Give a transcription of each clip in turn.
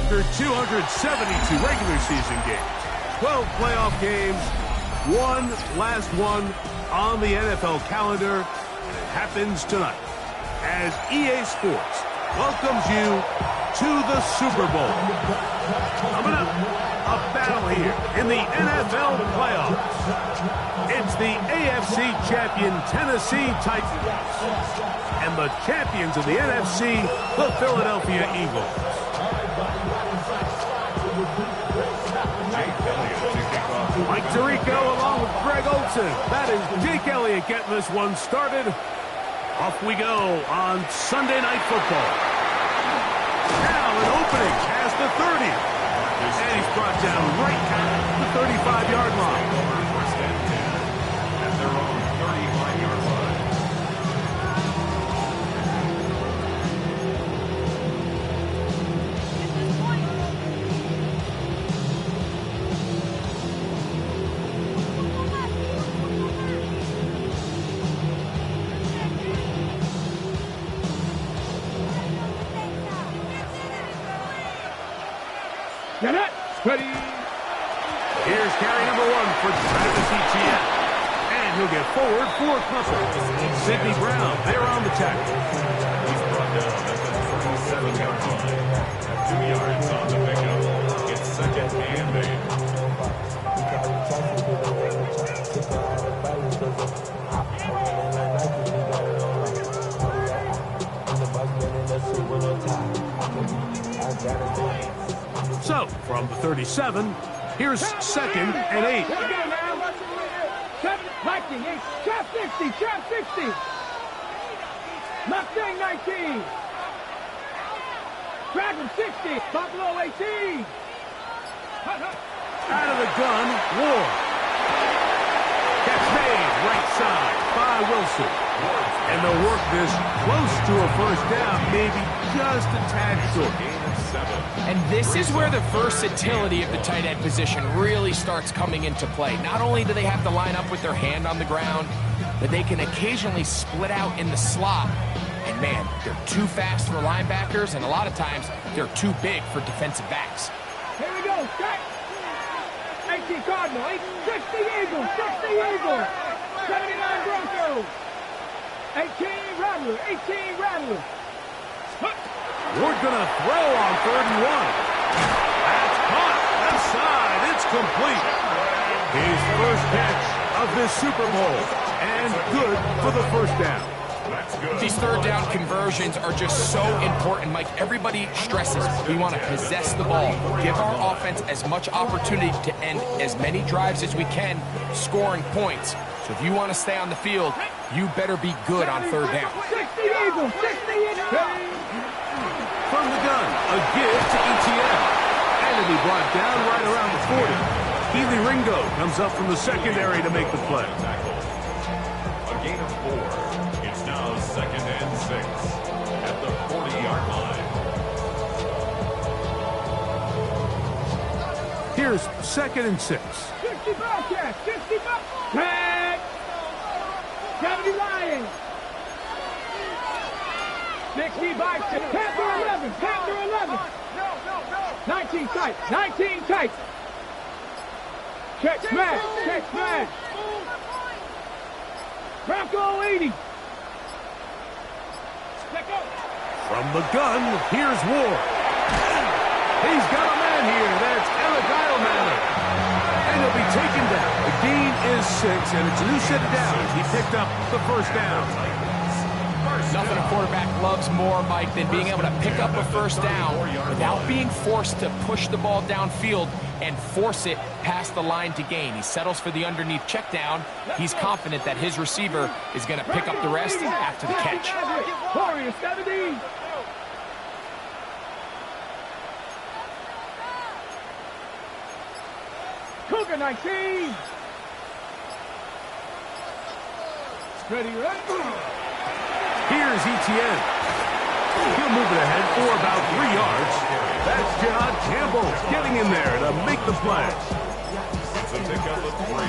after 272 regular season games, 12 playoff games, one last one on the NFL calendar, and it happens tonight as EA Sports welcomes you to the Super Bowl. Coming up, a battle here in the NFL playoffs. It's the AFC champion Tennessee Titans and the champions of the NFC, the Philadelphia Eagles. Mike Tirico along with Greg Olsen. That is Jake Elliott getting this one started. Off we go on Sunday Night Football. Now an opening past the 30. And he's brought down right at the 35-yard line. At their own 35-yard line. Ready. Here's carry number one for Travis Etienne. And he'll get forward for Clemson. Sidney Brown, they're on the tackle. He's brought down at the 37-yard line. 2 yards on the pickup. It's second and 8. So, from the 37, here's second and 8. Let's go now. 7, Viking, 8, trap 60, trap 60. Mustang 19. Dragon 60, Buffalo 18. Out of the gun, Ward. Catch made, right side by Wilson. And they'll work this close to a first down, maybe just a tad short. And this is where the versatility of the tight end position really starts coming into play. Not only do they have to line up with their hand on the ground, but they can occasionally split out in the slot. And man, they're too fast for linebackers, and a lot of times they're too big for defensive backs. Here we go, set. 18 Cardinal, 60 Eagles, 60 Eagles. 79 Broncos. 18 Rattler, 18 Rattler. Ward's going to throw on 3rd and 1. That's caught. Left side. It's complete. His first catch of this Super Bowl. And good for the first down. That's good. These third down conversions are just so important, Mike. Everybody stresses we want to possess the ball, give our offense as much opportunity to end as many drives as we can, scoring points. So if you want to stay on the field, you better be good on third down. 60 Eagles, 60 Eagles. From the gun, a give to Etienne. And it'll be brought down right around the 40. Keely Ringo comes up from the secondary to make the play. A gain of 4. It's now second and 6 at the 40-yard line. Here's second and 6. 60 Bobcats, 60 Bobcats. 70 Lions. 60 Bobcats. Panther 11, Panther 11. 19 tight, 19 tight. Check smash, check smash. Bronco 80. From the gun, here's Ward. He's got a man here. That's Eric Eilman. And he'll be taken down. The gain is 6, and it's a new set of downs. He picked up the first down. Nothing a quarterback loves more, Mike, than being able to pick up a first down without being forced to push the ball downfield and force it past the line to gain. He settles for the underneath check down. He's confident that his receiver is going to pick up the rest after the catch. Warriors 70. Cougar 19. Ready, right? Here's Etienne. He'll move it ahead for about 3 yards. That's John Campbell getting in there to make the play. It's a pickup of 3.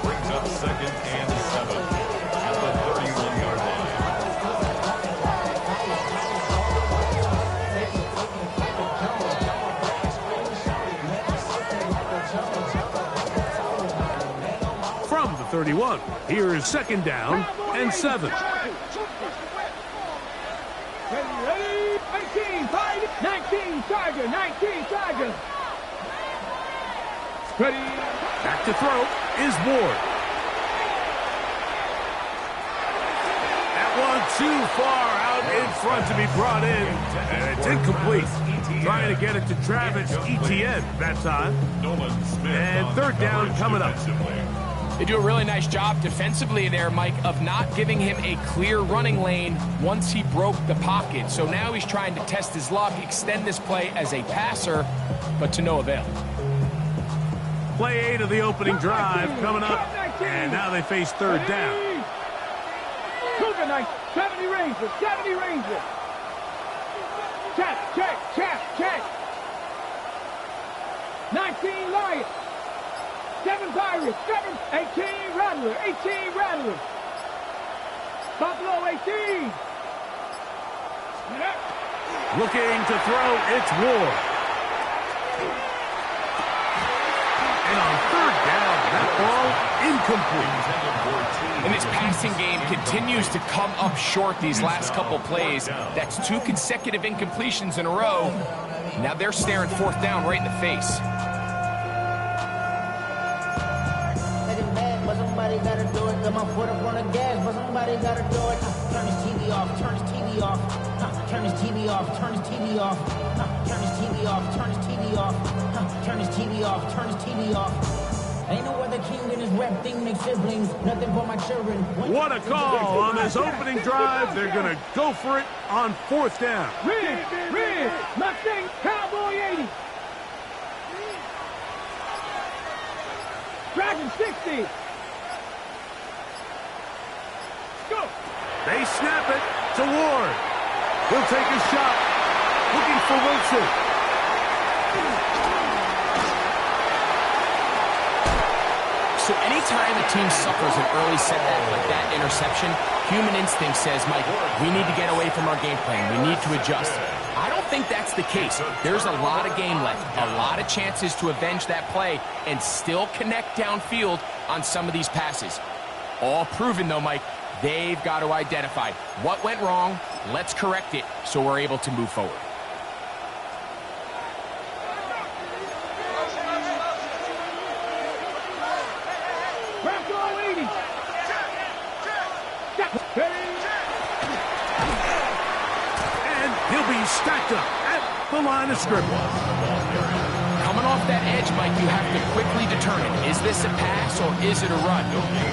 Brings up second and 7 at the 31-yard line. 31. Here is second down and 7. Ready, 18, 5, 19, Tiger, 19, Tiger. Ready. Back to throw is Ward. That one too far out in front to be brought in. And it's incomplete. Trying to get it to Travis Etienne that time. And third down coming up. They do a really nice job defensively there, Mike, of not giving him a clear running lane once he broke the pocket. So now he's trying to test his luck, extend this play as a passer, but to no avail. Play 8 of the opening drive coming up, and now they face third down. 70 Rangers, 70 Rangers. Check, check, check, check. 19 Lions. 7 Pirates, 18 Rattlers, 18 Rattlers. Buffalo 18. Looking to throw, it's Ward. And on third down, that ball incomplete. And this passing game continues to come up short these last couple plays. That's 2 consecutive incompletions in a row. Now they're staring fourth down right in the face. Somebody gotta do it. Got my foot up on the gas, but somebody gotta do it. Turn his TV off, turn his TV off. Turn his TV off, turn his TV off. Turn his TV off, turn his TV off. Turn his TV off, turn his TV off. Ain't no other king in this rap thing, make siblings. Nothing for my children. What a call on this opening drive. They're going to go for it on fourth down. Red, Mustang, Cowboy 80. Dragon 60. Go. They snap it to Ward. He'll take a shot. Looking for Wilson. So anytime a team suffers an early setback like that interception, human instinct says, Mike, we need to get away from our game plan. We need to adjust. I don't think that's the case. There's a lot of game left, a lot of chances to avenge that play and still connect downfield on some of these passes. All proven, though, Mike. They've got to identify what went wrong. Let's correct it so we're able to move forward. Bravo 80. And he'll be stacked up at the line of scrimmage. Coming off that edge, Mike, you have to quickly determine, is this a pass or is it a run?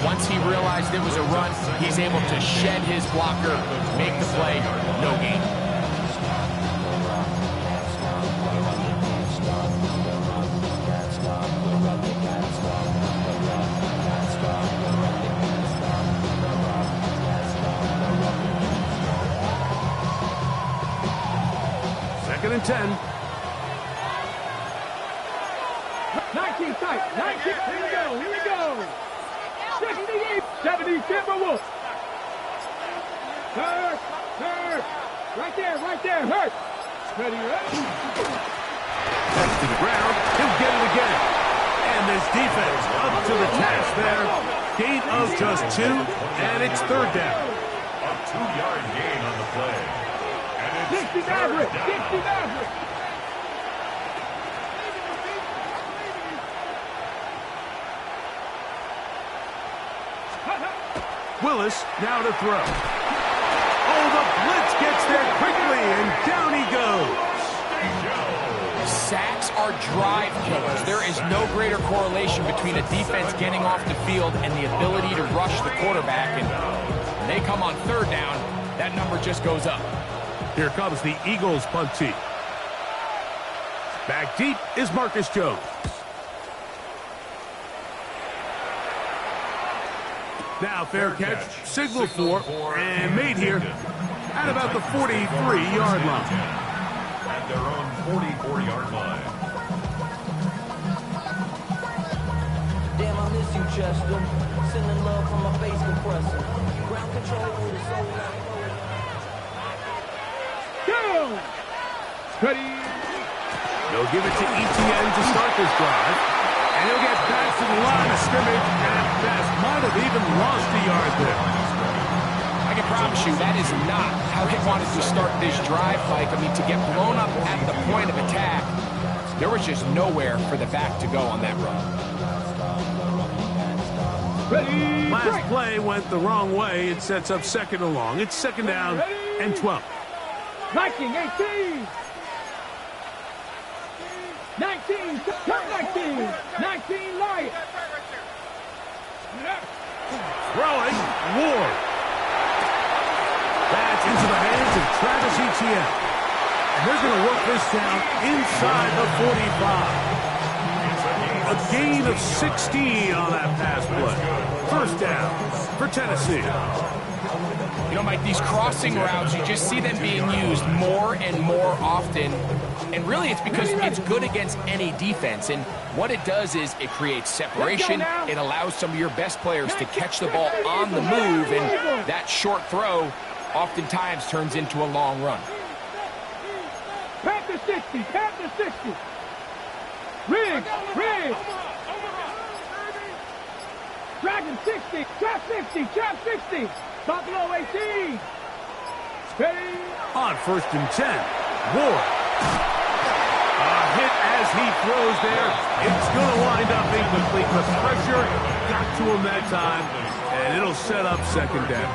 Once he realized it was a run, he's able to shed his blocker, make the play, no gain. Second and 10. 19 tight. 19. Here we go. 68. 70 Timberwolves. Hurt. Right there. Hurt. Ready. That's to the ground. He'll get it again. And this defense up to the task there. Gain of just 2, and it's third down. A 2-yard gain on the play. And it's 60 Maverick. 60 Maverick. Willis now to throw. Oh, the blitz gets there quickly, and down he goes. Sacks are drive killers. There is no greater correlation between a defense getting off the field and the ability to rush the quarterback. And when they come on third down, that number just goes up. Here comes the Eagles punt team. Back deep is Marcus Jones. Now fair catch, signal for, and made here at about the 43-yard line. At their own 44-yard line. Damn, I miss you, Chester. Sending love from my face compressor. Ground control with a soul. Go. Ready. They'll give it to Etienne to start this drive. And he'll get back to the line of scrimmage at pass might have even lost a yard there. I can promise you that is not how he wanted to start this drive, Mike. I mean, to get blown up at the point of attack, there was just nowhere for the back to go on that run. Last play went the wrong way. It sets up second and long. It's second down and 12. Viking 18. 19, turn 19. 19 Lions. Throwing, Ward. That's into the hands of Travis Etienne. And they're going to work this down inside the 45. A gain of 16 on that pass play. First down for Tennessee. You know, Mike, these crossing routes, you just see them being used more and more often. And really, it's because it's good against any defense. And what it does is it creates separation. It allows some of your best players to catch the ball on the move. And that short throw oftentimes turns into a long run. Panther 60, Panther 60. Riggs. Dragon 60, Trap 60, Trap 60. Buffalo 18. Ready. On first and 10, Ward. A hit as he throws there. It's going to wind up incomplete. The pressure got to him that time, and it'll set up second down.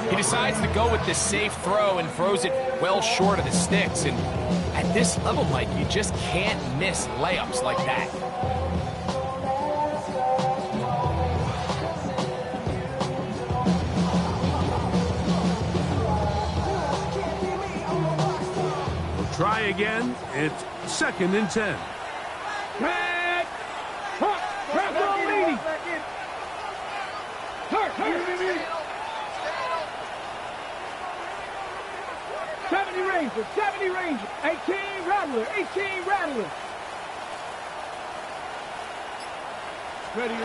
He decides to go with the safe throw and throws it well short of the sticks. And at this level, Mike, you just can't miss layups like that. We'll try again. It's second and 10. Red. Press on leading. Hurt. 70 Ranger, 18 Rattler. Ready.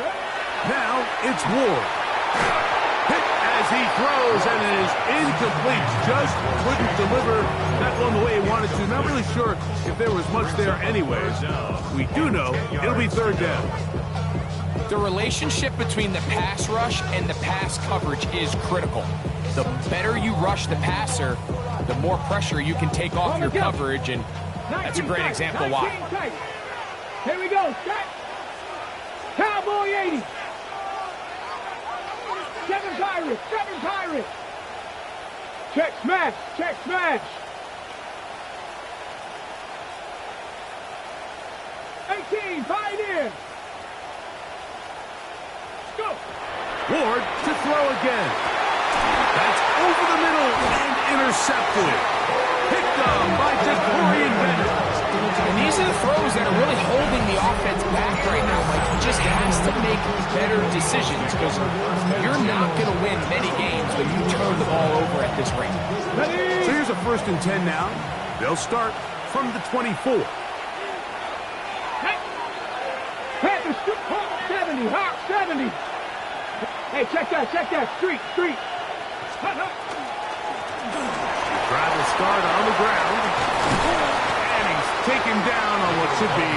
Now it's Ward. Hit as he throws, and it is incomplete. Just couldn't deliver that one the way he wanted to. Not really sure if there was much there anyways. We do know it'll be third down. The relationship between the pass rush and the pass coverage is critical. The better you rush the passer, the more pressure you can take off your coverage, and that's a great example why. Here we go. Set. Cowboy 80. Seven Pirates. Check smash. 18 Pioneer. Go. Ward to throw again. That's over the middle and intercepted. Picked up by Jacorian Bennett. And these are the throws that are really holding the offense back right now, Mike. He just has to make better decisions because you're not going to win many games when you turn the ball over at this rate. So here's a first and 10 now. They'll start from the 24. Panthers, Hawk 70. Hey, check that. Street. Travis Scott on the ground. And he's taken down on what should be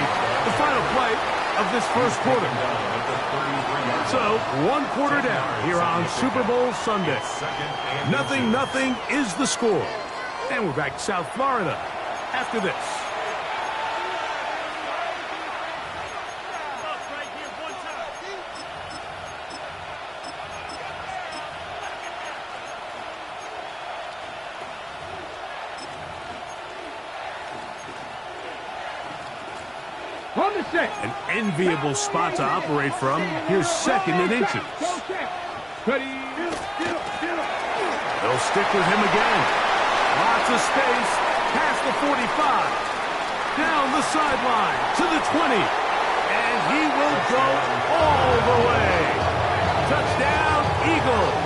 the final play of this first quarter. So, 1 quarter down here on Super Bowl Sunday. 0-0 is the score. And we're back to South Florida after this. An enviable spot to operate from. Here's second and inches. Ready. They'll stick with him again. Lots of space. Past the 45. Down the sideline to the 20. And he will go all the way. Touchdown, Eagles.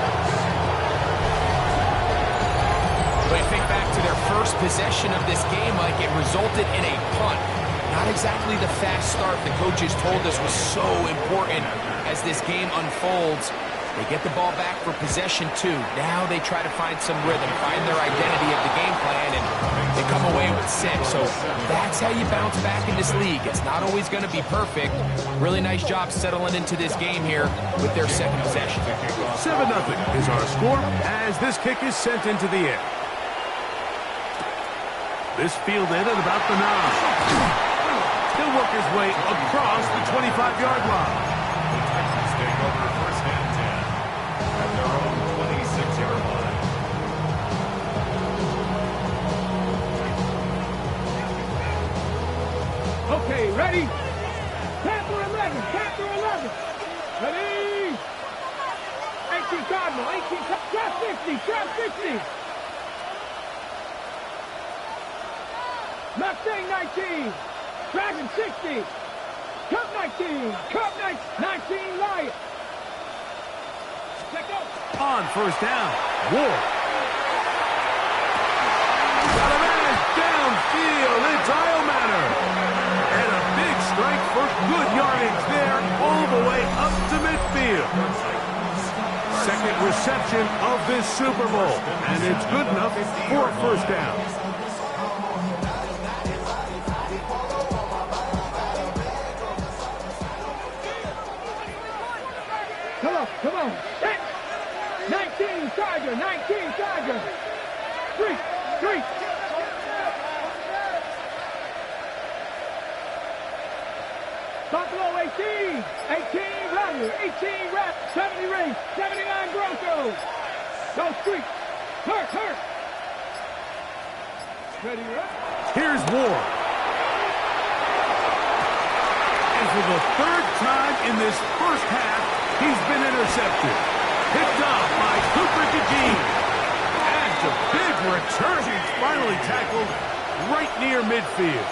But think back to their first possession of this game, like it resulted in a punt. Not exactly the fast start the coaches told us was so important as this game unfolds. They get the ball back for possession 2. Now they try to find some rhythm, find their identity of the game plan, and they come away with 6. So that's how you bounce back in this league. It's not always going to be perfect. Really nice job settling into this game here with their second possession. 7-0 is our score as this kick is sent into the air. This fielded at about the 9. He'll work his way across the 25-yard line. The Titans take over first and 10 at their own 26-yard line. Okay, ready? Panther 11, Panther 11. Ready? 18 Cardinal, 18, trap 50, trap 50. Mustang 19, Dragon 60. Cup 19, Cup 19, Lion. Check out. On first down, Ward. Got a man downfield. It's Matter. And a big strike for good yardage there all the way up to midfield. Second reception of this Super Bowl, and it's good enough for a first down. Come on. 19 Tiger, 19 Tiger. 3. Buffalo 18, 18 Rattler, 18 Rat, 70 Ring, 79 Broncos. Go Street. Hurt. Ready, right? Here's Ward. And for the third time in this first half, he's been intercepted. Picked off by Cooper DeJean. And a big return. He's finally tackled right near midfield.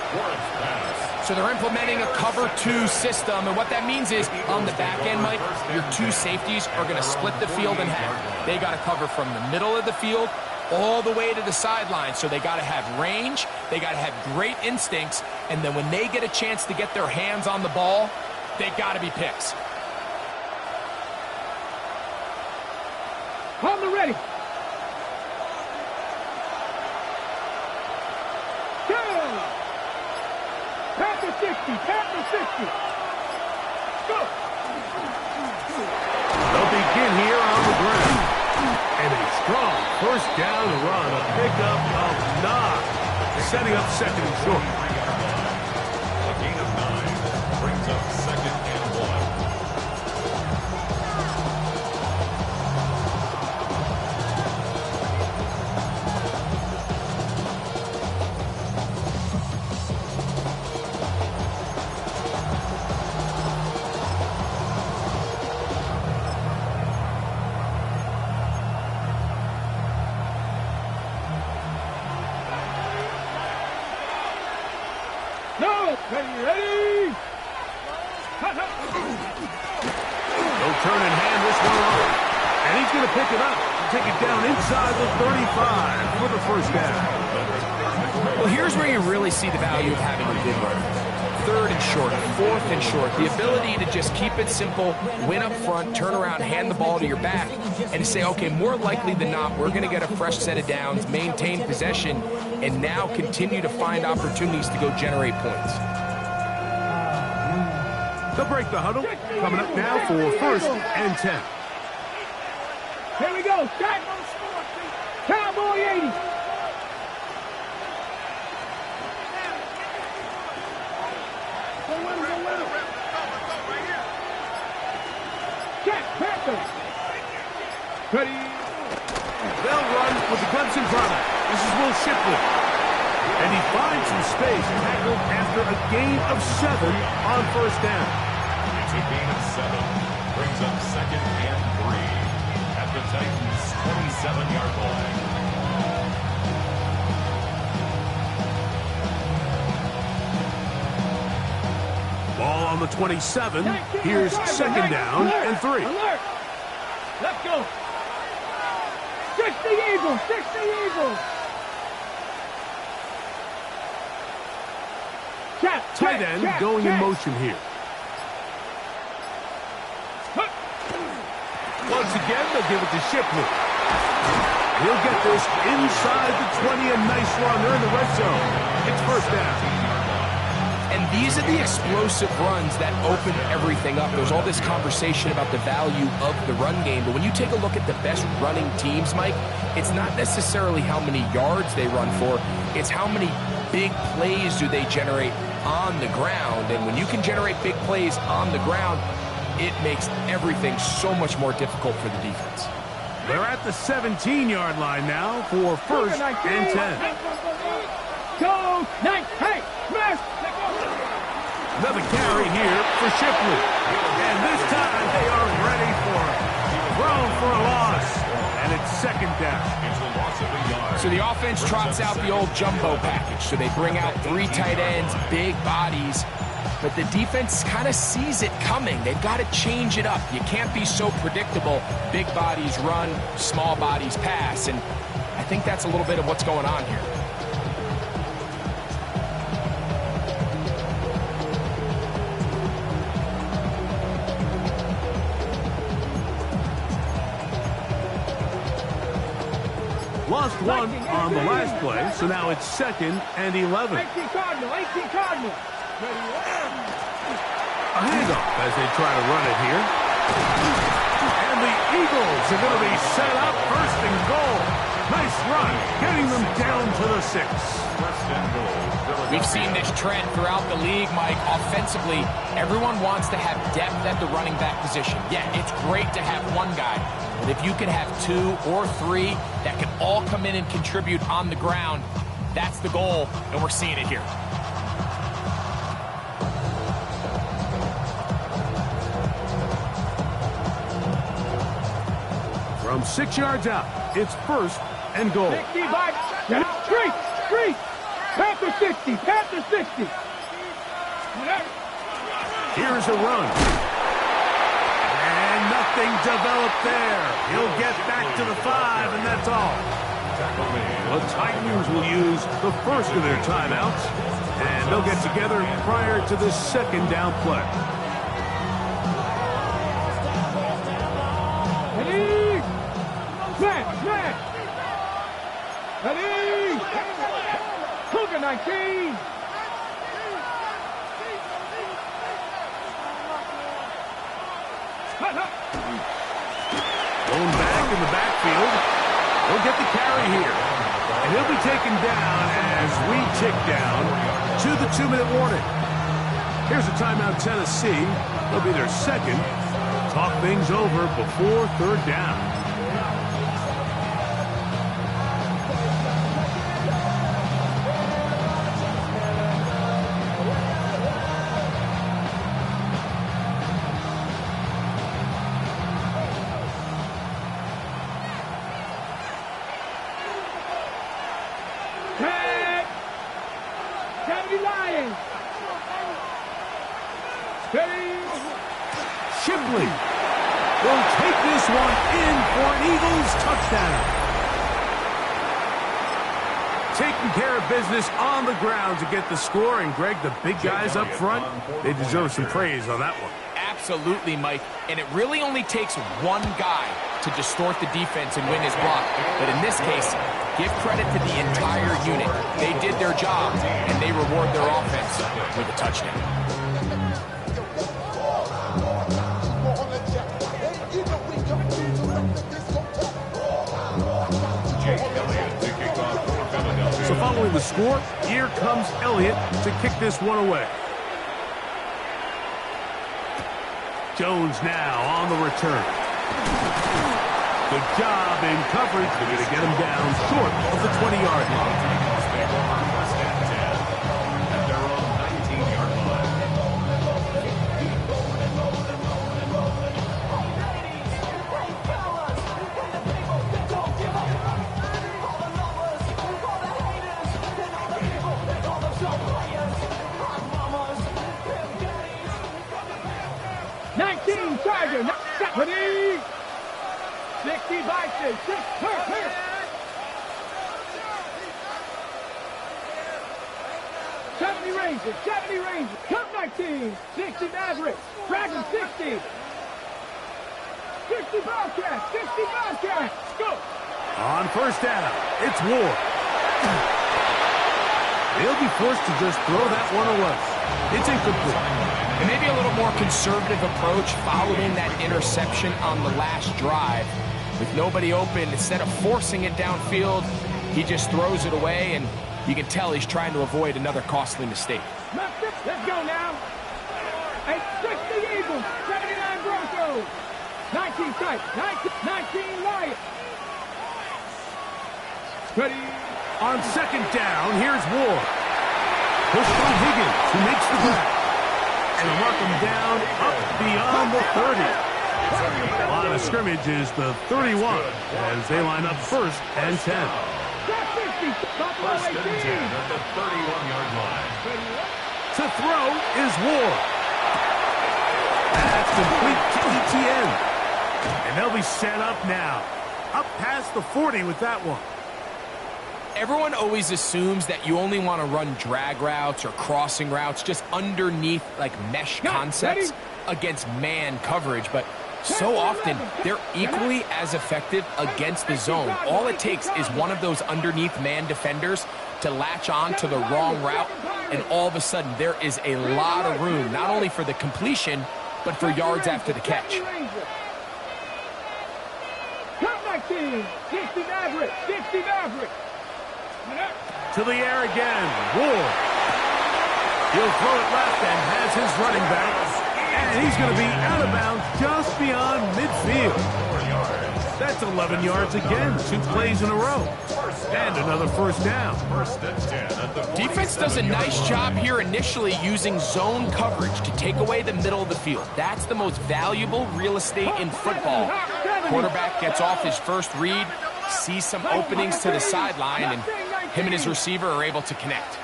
So they're implementing a cover 2 system, and what that means is on the back end, Mike, your 2 safeties are going to split the field in half. They got to cover from the middle of the field all the way to the sideline. So they got to have range, they got to have great instincts, and then when they get a chance to get their hands on the ball, they got to be picks. On the ready. Go! Panther 60, Panther 60. Go! They'll begin here on the ground. And a strong first down run, a pickup of 9. Setting up second and short. A gain of 9 brings up second and 1. No! Ready! No turn in hand this one off. And he's going to pick it up. Take it down inside the 35 for the first down. Well, here's where you really see the value of having a good runner. 3rd and short, 4th and short. The ability to just keep it simple, win up front, turn around, hand the ball to your back, and to say, okay, more likely than not, we're going to get a fresh set of downs, maintain possession, and now continue to find opportunities to go generate points. They'll break the huddle. Coming up now for first and 10. Here we go. Shot. Cowboy 80. Jack Panther. Ready. They'll run with the guns in front. This is Will Shipley. And he finds some space tackled after a gain of 7 on first down. It's a gain of 7. Brings up second and 3 at the Titans' 27-yard line. Ball on the 27. Here's second down and 3. Alert. Let's go. 60 Eagles. 60 Eagles. Tight end going in motion here. Once again, they'll give it to Shipley. He'll get this inside the 20, a nice run. They're in the red zone. It's first down. And these are the explosive runs that open everything up. There's all this conversation about the value of the run game, but when you take a look at the best running teams, Mike, it's not necessarily how many yards they run for, it's how many big plays do they generate on the ground. And when you can generate big plays on the ground, it makes everything so much more difficult for the defense. They're at the 17-yard line now for first and 10. Go, nice, hey, smash. Another carry here for Shipley. And this time they are ready for it. Thrown for a loss. And it's second down. So the offense trots out the old jumbo package. So they bring out 3 tight ends, big bodies. But the defense kind of sees it coming. They've got to change it up. You can't be so predictable. Big bodies run, small bodies pass. And I think that's a little bit of what's going on here. Lost one on the last play, so now it's second and 11. 18 Cardinal, 18 Cardinal. A handoff as they try to run it here. And the Eagles are going to be set up first and goal. Nice run, getting them down to the 6. We've seen this trend throughout the league, Mike. Offensively, everyone wants to have depth at the running back position. Yeah, it's great to have one guy, but if you can have 2 or 3 that can all come in and contribute on the ground, that's the goal, and we're seeing it here. From 6 yards out, it's first and goal. 65, street, Panther 60, Panther 60. Here's a run. And nothing developed there. He'll get back to the 5, and that's all. The Titans will use the first of their timeouts, and they'll get together prior to the second down play. Ready? Smash. Ready? Cougar 19. Going back in the backfield. He'll get the carry here. And he'll be taken down as we tick down to the 2-minute warning. Here's a timeout, Tennessee. It'll be their second. Talk things over before third down. Shipley will take this one in for an Eagles touchdown. Taking care of business on the ground to get the score. And, Greg, the big guys up front, they deserve some praise on that one. Absolutely, Mike. And it really only takes one guy to distort the defense and win his block. But in this case, give credit to the entire unit. They did their job, and they reward their offense with a touchdown. So following the score, here comes Elliott to kick this one away. Jones now on the return. Good job in coverage. They're going to get him down short of the 20-yard line. At their own 19-yard line. Tiger, ready? 60 Bison, 6, hurt. 70 Rangers, Cup 19, 60 Mavericks, Dragon 60. 60 Bobcats, 60 Bobcats. Go. On first down, it's Ward. They'll be forced to just throw that one away. It's incomplete. And maybe a little more conservative approach following that interception on the last drive. With nobody open, instead of forcing it downfield, he just throws it away, and you can tell he's trying to avoid another costly mistake. Let's go now. A 60 Eagles, 79 Broncos. 19 Titans, 19 Lions. Ready. On second down, here's Ward. Pushed by Higgins, who makes the grab. And mark him down up beyond the 30. Line of scrimmage is the 31 as they line up first and 10. First and 10 at the 31-yard line. To throw is Ward. That's complete to ETN. And they'll be set up now. Up past the 40 with that one. Everyone always assumes that you only want to run drag routes or crossing routes just underneath like mesh concepts against man coverage, but so often they're equally as effective against the zone. All it takes is one of those underneath man defenders to latch on to the wrong route, and all of a sudden there is a lot of room, not only for the completion, but for yards after the catch. Come 19, 60 Maverick, 60 Maverick. To the air again, Ward. He'll throw it left and has his running back. And he's going to be out of bounds just beyond midfield. That's 11 yards again, 2 plays in a row. And another first down. Defense does a nice job here initially using zone coverage to take away the middle of the field. That's the most valuable real estate in football. Quarterback gets off his first read, sees some openings to the sideline, and him and his receiver are able to connect.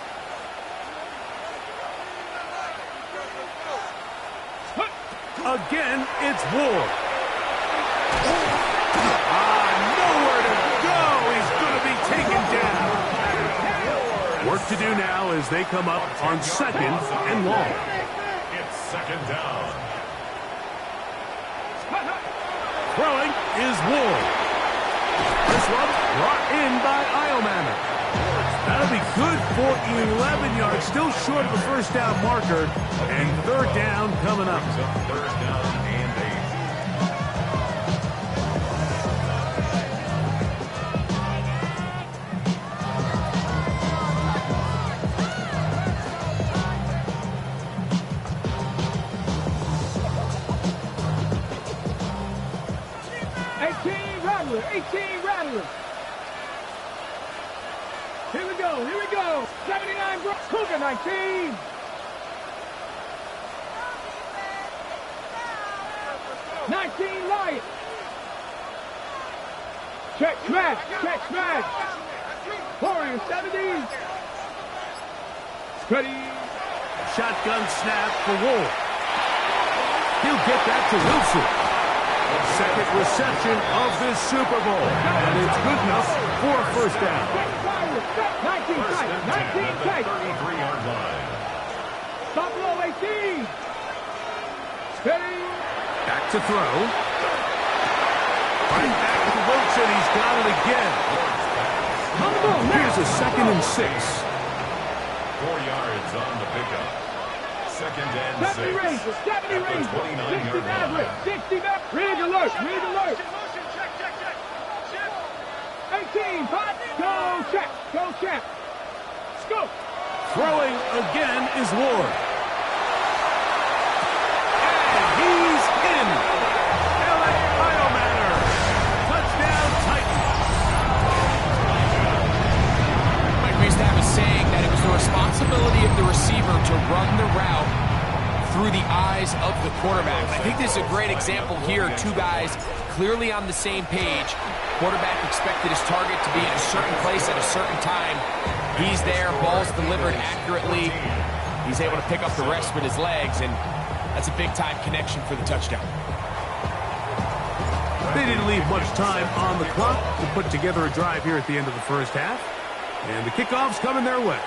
Again, it's Ward. Nowhere to go. He's going to be taken down. Work to do now as they come up on second and long. It's second down. Throwing is Ward. This one brought in by Iomanner. That'll be good for 11 yards. Still short of the first down marker. And third down coming up. Third down and 18 Rattler. Here we go. 79 Cougar 19. Lions. Check smash. Warriors 70. Ready. Shotgun snap for Wolf. He'll get that to Wilson. Second reception of this Super Bowl. And it's good enough for a first down. 19 tight. 33-yard line. Buffalo 18. Steady. Back to throw. Right back to Wilson. He's got it again. Here's a 2nd and 6. 4 yards on the pickup. Second and 6. 70 Rangers. 29-yard line. 60 back. Rig alert. 18. Pot. Go check. Scoop. Throwing again is Ward. And he's in. L.A. Iomanner. Touchdown Titans. Mike, we used to have a saying that it was the responsibility of the receiver to run the route through the eyes of the quarterback. I think this is a great example here. 2 guys clearly on the same page. Quarterback expected his target to be in a certain place at a certain time. He's there, ball's delivered accurately. He's able to pick up the rest with his legs, and that's a big-time connection for the touchdown. They didn't leave much time on the clock to put together a drive here at the end of the first half. And the kickoff's coming their way.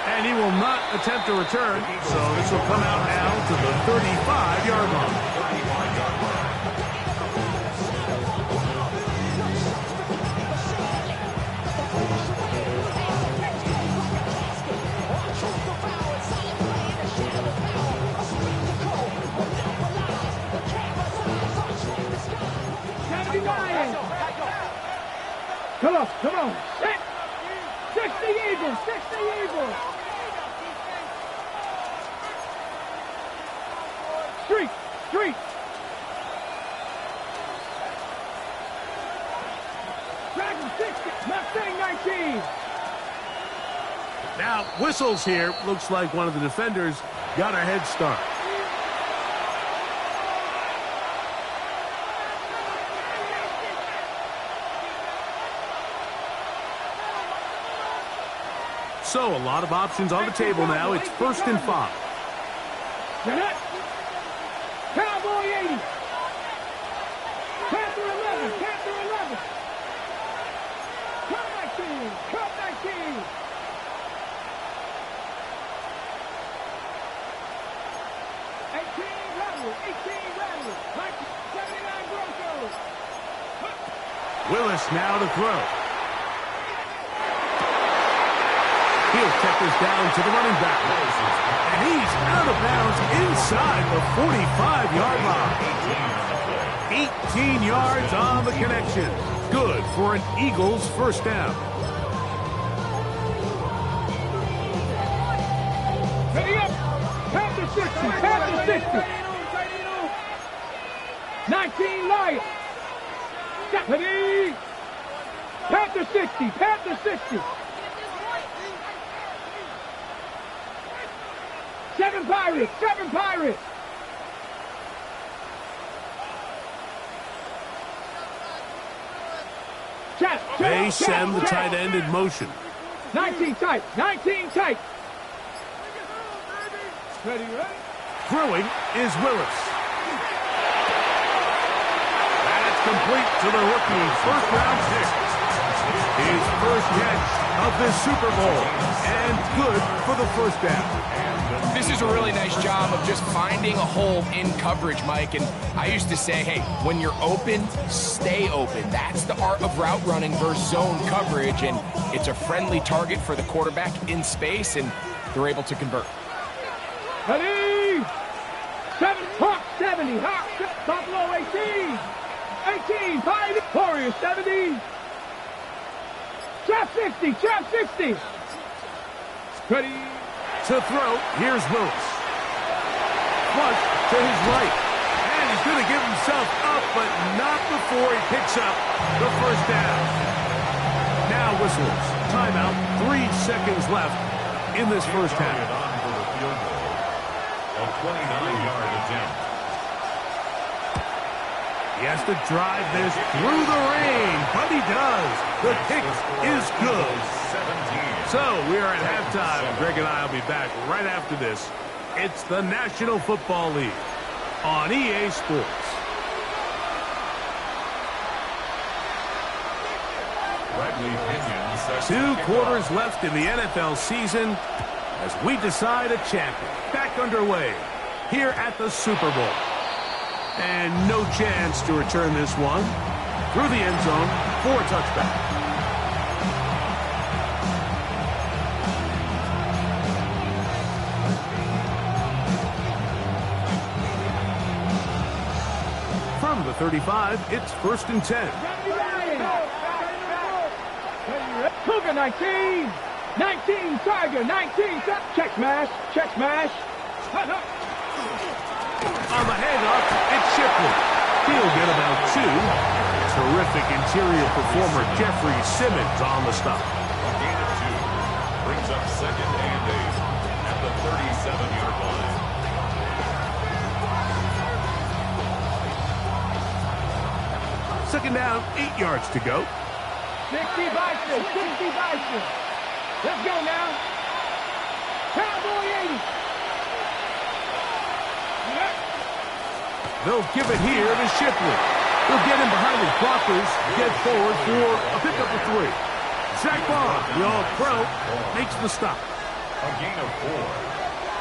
And he will not attempt a return, so this will come out now to the 35-yard line. 21-yard line. Come on, come on. 60 Eagles, 60 Eagles. Street, street. Dragon 60, Mustang 19. Now, whistles here. Looks like one of the defenders got a head start. So, a lot of options on the table now. It's 1st and 5. Jeanette. Cowboy 80. Panther 11. Panther 11. Cup 19. Cup 19. Rattler. 18 Rattler. 79 Broncos. Willis now to throw. He'll check this down to the running back. And he's out of bounds inside the 45-yard line. 18 yards on the connection. Good for an Eagles first down. Ready up. Panther 60. Panther 60. 19 Lions. Ready. Panther 60. Panther 60. 7 Pirates! 7 Pirates! They send the tight end in motion. 19 tight! 19 tight! Ready, ready? Throwing is Willis. That's complete to the rookie, first-round pick. His first catch of this Super Bowl, and good for the first down. This is a really nice job of just finding a hole in coverage, Mike. And I used to say, hey, when you're open, stay open. That's the art of route running versus zone coverage. And it's a friendly target for the quarterback in space, and they're able to convert. Ready? 7, Hawk 70, Hawk, Buffalo 18. 18, Pirates, Warriors 70. Trap 60, Trap 60. Ready? To throw, here's Willis. Flush to his right. And he's going to give himself up, but not before he picks up the first down. Now whistles. Timeout. 3 seconds left in this first half. A 29-yard attempt. He has to drive this through the rain, but he does. The kick is good. 17. So, we are at halftime. Greg and I will be back right after this. It's the National Football League on EA Sports. Two quarters left in the NFL season as we decide a champion. Back underway here at the Super Bowl. And no chance to return this one through the end zone for a touchback. From the 35, it's 1st and 10. Cougar 19. 19 Tiger. 19 check smash. Check smash. On the handoff, it's Shipley. He'll get about 2. Terrific interior performer Jeffrey Simmons on the stop. A gain of 2. Brings up 2nd and 8 at the 37-yard line. Second down, 8 yards to go. 60 Bison. 60 Bison. Let's go now. Cowboy 80. They'll give it here to Shipley. He'll get in behind his blockers, get forward for a pickup of 3. Zach Bond, the All-Pro, makes the stop. A gain of 4.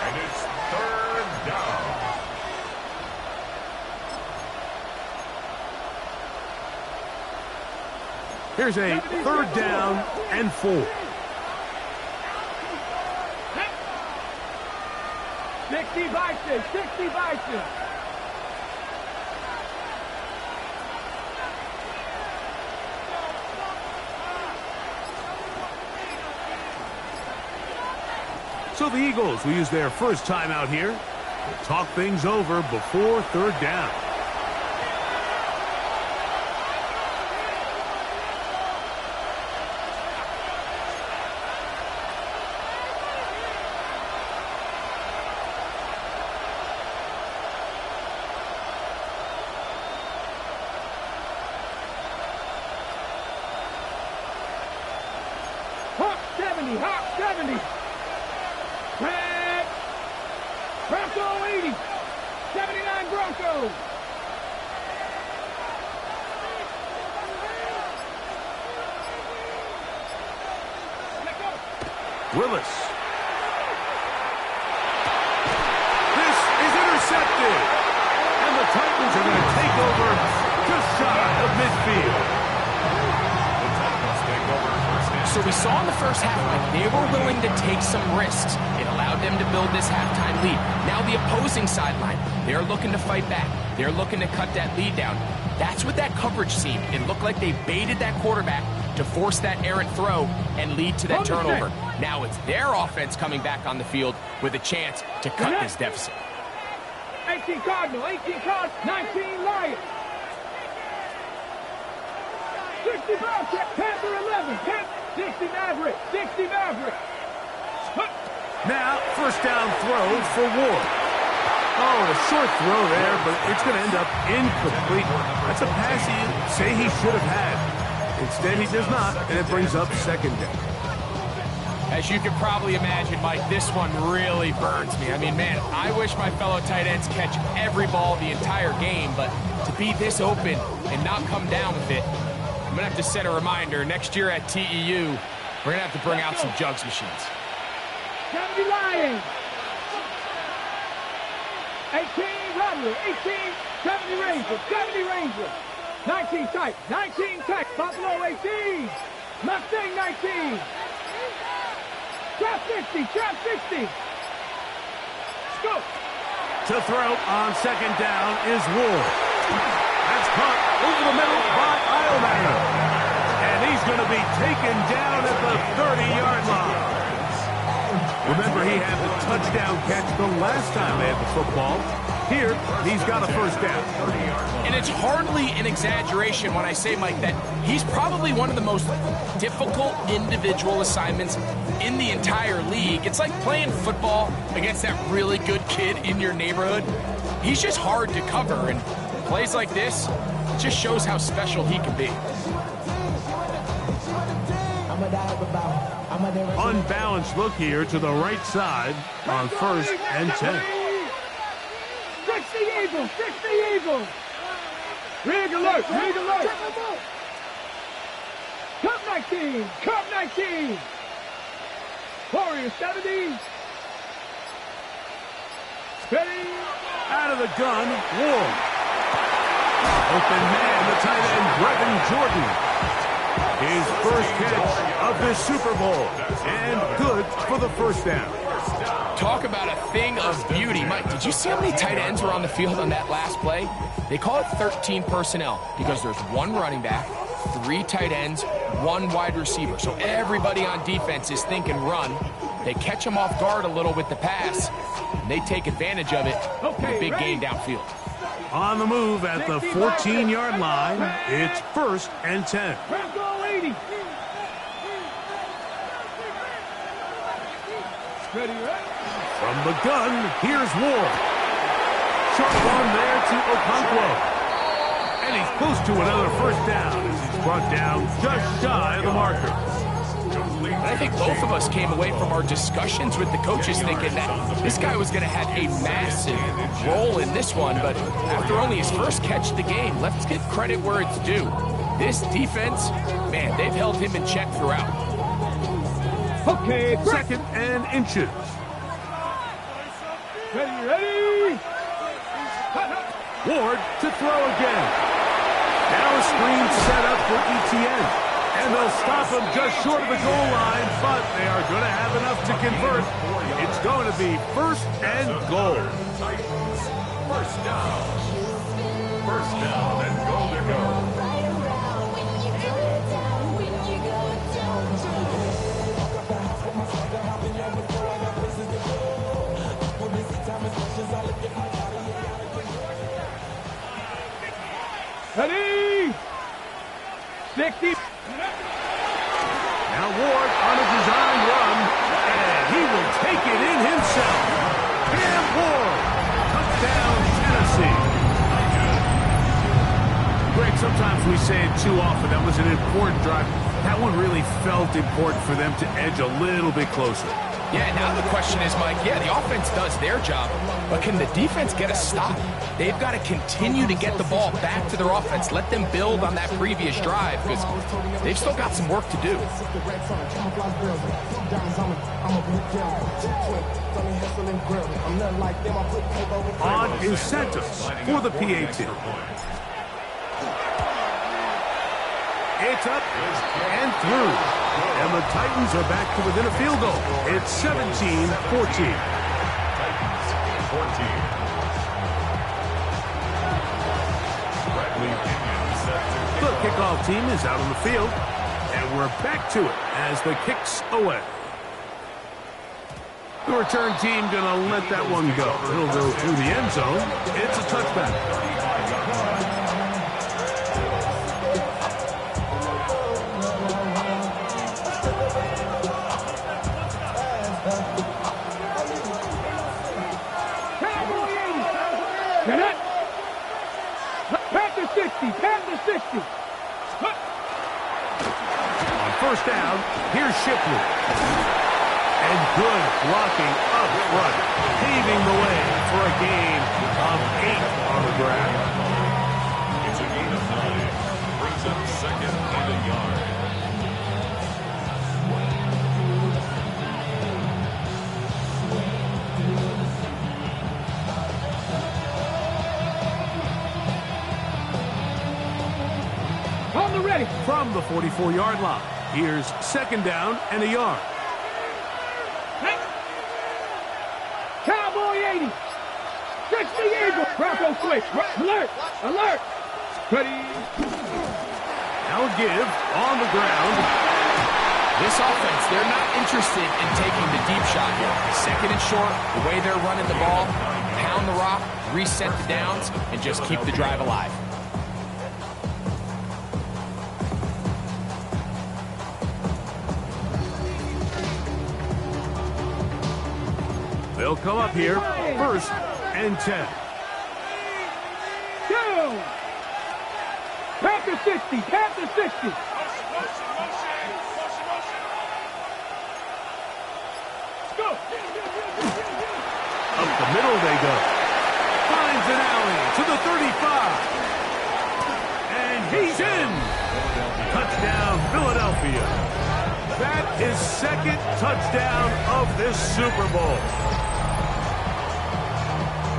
And it's 3rd down. Here's a 3rd down and 4. 60 by 6, 60 by 6. So the Eagles will use their first timeout here to talk things over before 3rd down. Hawk 70, Hawk 70. Red. Bronco 80. 79 Broncos. Willis. This is intercepted. And the Titans are going to take over just shy of midfield. The Titans take over first down. So we saw in the first half, like, they were willing to take some risks. It allowed them to build this halftime lead. Now the opposing sideline, they're looking to fight back. They're looking to cut that lead down. That's what that coverage seemed. It looked like they baited that quarterback to force that errant throw and lead to that turnover. Now it's their offense coming back on the field with a chance to cut this deficit. 18 Cardinal, 18 Cardinal, 19 Lions. 60 Bobcat, Panther 11, 60 Maverick, 60 Maverick. Now, first down throw for Ward. Oh, a short throw there, but it's going to end up incomplete. That's a pass he'd say he should have had. Instead, he does not, and it brings up 2nd down. As you can probably imagine, Mike, this one really burns me. I mean, man, I wish my fellow tight ends catch every ball the entire game, but to be this open and not come down with it, I'm going to have to set a reminder. Next year at TEU, we're going to have to bring out some jugs machines. 70 Lions. 18 Rattler, 18, 70 Rangers, 70 Rangers. 19 Type, 19 Type, Buffalo 18, Mustang 19. Trap 50, Trap 50. Go. To throw on 2nd down is Ward. That's caught over the middle by Eilmacher. And he's going to be taken down at the 30-yard line. Remember, he had the touchdown catch the last time they had the football. Here, he's got a first down. And it's hardly an exaggeration when I say, Mike, that he's probably one of the most difficult individual assignments in the entire league. It's like playing football against that really good kid in your neighborhood. He's just hard to cover, and plays like this, it just shows how special he can be. Unbalanced look here to the right side on 1st and 10. 60 Eagles, 60 Eagles. Rig alert, rig alert. Cup 19, Cup 19. Warriors 70. Ready. Out of the gun, Ward. Open man, the tight end, Brevin Jordan. His first catch of this Super Bowl, and good for the first down. Talk about a thing of beauty. Mike, did you see how many tight ends were on the field on that last play? They call it 13 personnel because there's 1 running back, 3 tight ends, 1 wide receiver. So everybody on defense is thinking run. They catch them off guard a little with the pass, and they take advantage of it with a big gain downfield. On the move at the 14-yard line, it's 1st and 10. Bronco 80. Ready, ready. From the gun, here's Ward. Short one there to Okonkwo. And he's close to another first down as he's brought down just shy of the marker. I think both of us came away from our discussions with the coaches thinking that this guy was going to have a massive role in this one, but after only his first catch of the game, let's give credit where it's due. This defense, man, they've held him in check throughout. Okay, 2nd and inches. ready, ready. Ward to throw again. Now a screen set up for ETN. And they'll stop him just short of the goal line, but they are going to have enough to convert. It's going to be 1st and goal. Titans, first down. First down and goal to go. Ready? 60. Now Ward on a design run, and he will take it in himself. Cam Ward, touchdown Tennessee. Greg, sometimes we say it too often. That was an important drive. That one really felt important for them to edge a little bit closer. Yeah, now the question is, Mike, yeah, the offense does their job, but can the defense get a stop? They've got to continue to get the ball back to their offense. Let them build on that previous drive because they've still got some work to do. On is Santos for the PAT. It's up and through. And the Titans are back to within a field goal. It's 17-14. Titans, 14. The kickoff team is out on the field. And we're back to it as the kick's away. The return team going to let that one go. It'll go through the end zone. It's a touchback. Get it. Panther 60. Panther 60. On first down, here's Shipley. And good blocking up front, paving the way for a gain of 8 on the ground. It's a gain of 9. Brings up 2nd and a yard. On the ready. From the 44-yard line, here's 2nd down and a yard. Cowboy 80. 60 Eagle. Bronco switch. Alert. Alert. Ready. Now a give on the ground. This offense, they're not interested in taking the deep shot here. 2nd and short, the way they're running the ball, pound the rock, reset the downs, and just keep the drive alive. They'll come up here, 1st and 10. Go. Panther 60. Panther 60. Go. Up the middle they go. Finds an alley to the 35. And he's in. Touchdown, Philadelphia. That is 2nd touchdown of this Super Bowl.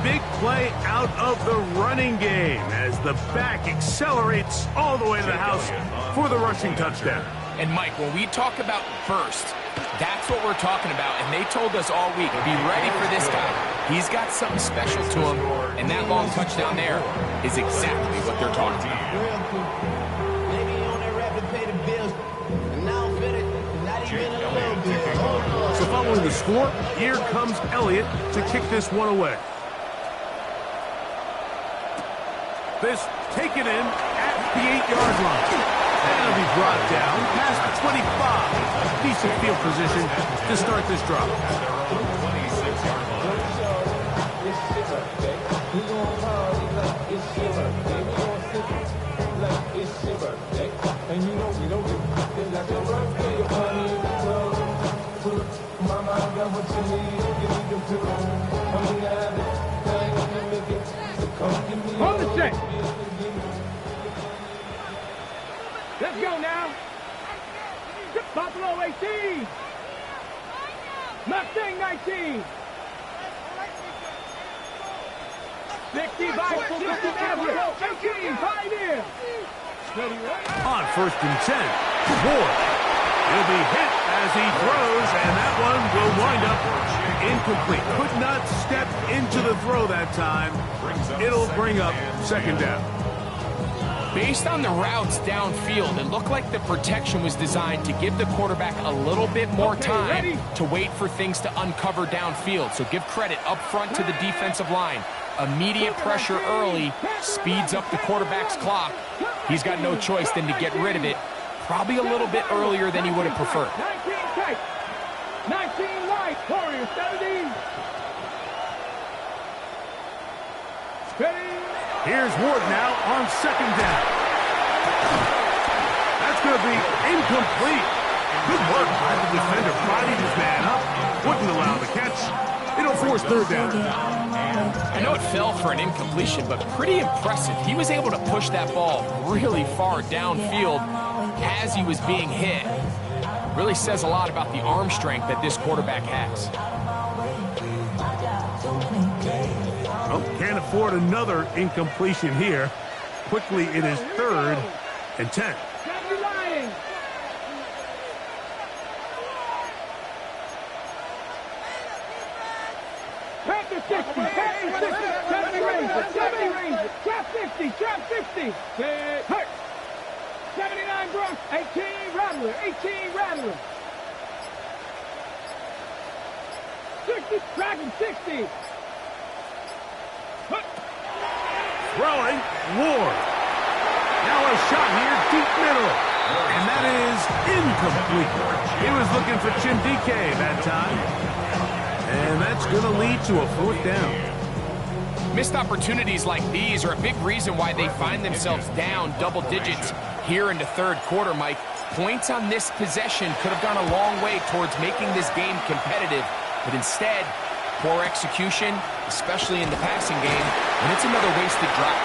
Big play out of the running game as the back accelerates all the way to the house for the rushing touchdown. And Mike, when we talk about burst, that's what we're talking about. And they told us all week, be ready for this guy. He's got something special to him, and that long touchdown there is exactly what they're talking about. So following the score, here comes Elliott to kick this one away. This taken in at the 8-yard line. And it'll be brought down past the 25. Decent field position to start this drive. 26-yard line. On the set. Let's go now. Buffalo 18. Mustang 19. 60 by 50 Everett. 18. Pioneer. On 1st and 10. Ward. He'll be hit as he throws, and that one will wind up incomplete. Could not step into the throw that time. It'll bring up second down. Based on the routes downfield, it looked like the protection was designed to give the quarterback a little bit more time to wait for things to uncover downfield. So give credit up front to the defensive line. Immediate pressure early speeds up the quarterback's clock. He's got no choice than to get rid of it, probably a little bit earlier than he would have preferred. 19 tight. 19 light. Warriors 70. Ready. Here's Ward now on second down. That's going to be incomplete. Good work by the defender, prodding his man up, wouldn't allow the catch. It'll force third down. I know it fell for an incompletion, but pretty impressive. He was able to push that ball really far downfield as he was being hit. Really says a lot about the arm strength that this quarterback has. Oh, can't afford another incompletion here. Quickly, it is third and 10. Back to 60, back to 60, 70 range, 70 range, trap 50, trap 50. Hurt. 79 Bronx, 18 Rattler, 18 Rattler. 60, Dragon 60. Throwing, Ward. Now a shot here, deep middle. And that is incomplete. He was looking for Jim DK that time. And that's going to lead to a fourth down. Missed opportunities like these are a big reason why they find themselves down double digits here in the third quarter, Mike. Points on this possession could have gone a long way towards making this game competitive. But instead, poor execution, especially in the passing game, and it's another wasted drive.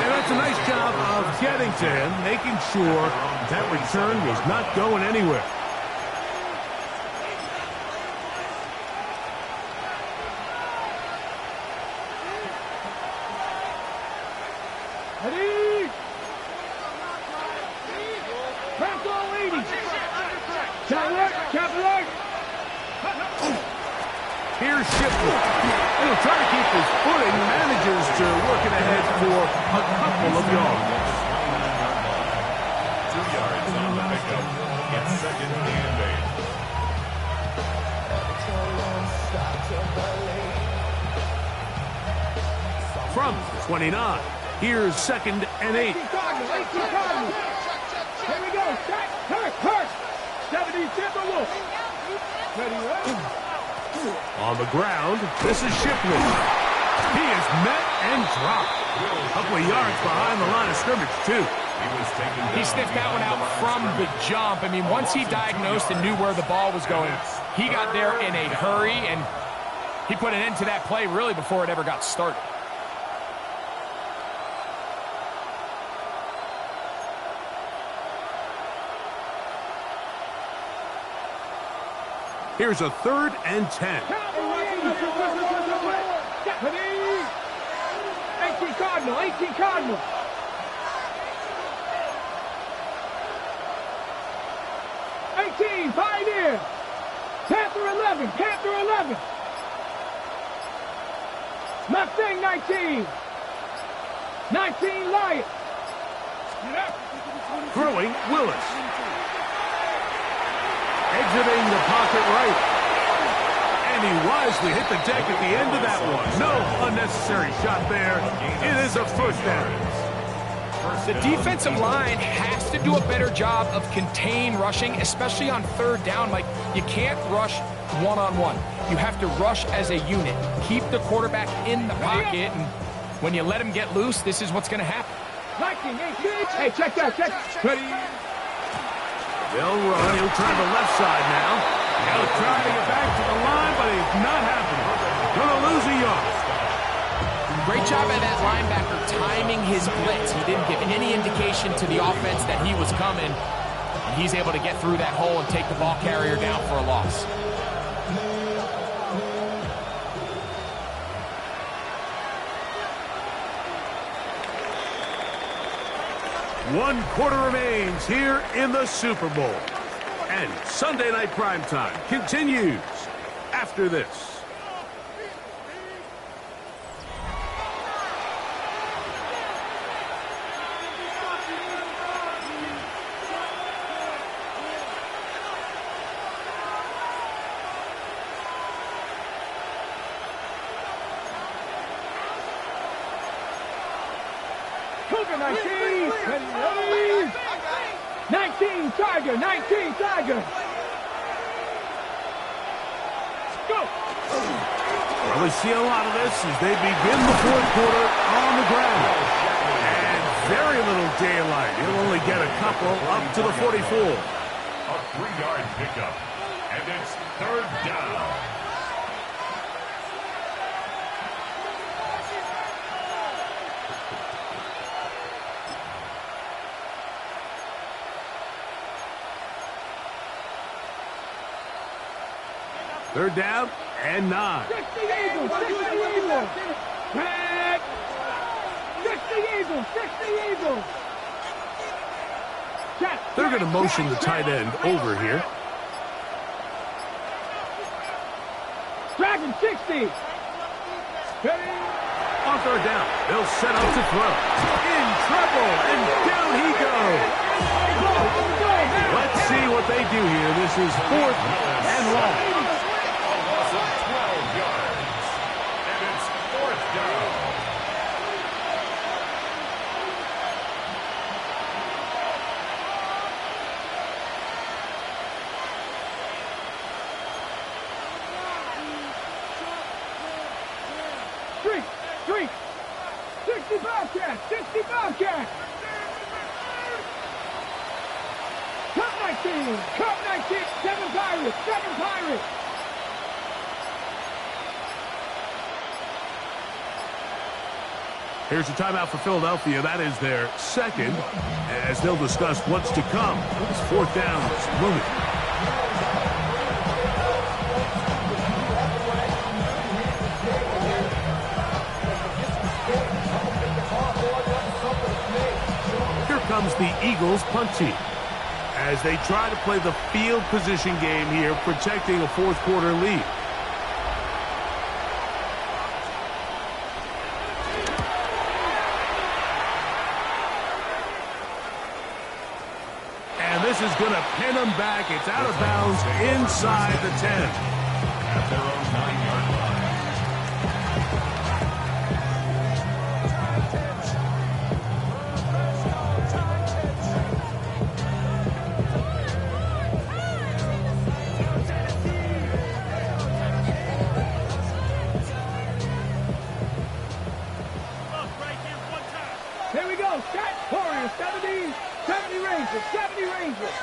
And that's a nice job of getting to him, making sure that return was not going anywhere. Ready? Pass all 80. Cap alert. Here's Shipley. He'll try to keep his footing, manages to work it ahead for a couple of yards. 2 yards on the pickup. It's second and 8. From the 29, here's second and 8. 18 Cardinals. Here we go. Hurt. 70 Timberwolves. Ready, On the ground, this is Shipley. He is met and dropped. A couple of yards behind the line of scrimmage, too. He sniffed that one out from the jump. I mean, once he diagnosed and knew where the ball was going, he got there in a hurry, and he put an end to that play really before it ever got started. Here's a third and 10. 18 Cardinal. 18 Pioneer. Panther 11. Mustang 19. 19 Lion. Throwing, Willis. Exiting the pocket right. And he wisely hit the deck at the end of that one. No unnecessary shot there. It is a first down. The defensive line has to do a better job of contain rushing, especially on third down. Like, you can't rush one-on-one. You have to rush as a unit. Keep the quarterback in the pocket, and when you let him get loose, this is what's going to happen. 19, 18. Hey, check that. Ready. They'll run. He'll turn to the left side now. He'll try to get back to the line, but it's not happening. Going to lose a yard. Great job by that linebacker timing his blitz. He didn't give any indication to the offense that he was coming. And he's able to get through that hole and take the ball carrier down for a loss. 1 quarter remains here in the Super Bowl. And Sunday Night Primetime continues after this. Cougar 19, 19 Tiger, 19 Tiger. Go. Well, we see a lot of this as they begin the 4th quarter on the ground. And very little daylight. He'll only get a couple up to the 44. A 3-yard pickup. And it's 3rd down. Third down and 9. 60 Eagles, 60 Eagles. Red. 60 Eagles, 60 Eagles. They're going to motion the tight end over here. Dragon 60. On 3rd down, they'll set up to throw. In trouble, and down he goes. Let's see what they do here. This is 4th and long. A loss of 12 yards. And it's 4th down. Street. 60 Bobcats, 60 Bobcats. Cup 19, 7 Pirates, 7 Pirates. Here's a timeout for Philadelphia. That is their 2nd, as they'll discuss what's to come. It's 4th down looming. Here comes the Eagles punt team as they try to play the field position game here, protecting a 4th quarter lead. This is going to pin them back. It's out of bounds inside the 10. At their own 9-yard line. Here we go. Set. Warriors, 70 Rangers, 70 Rangers.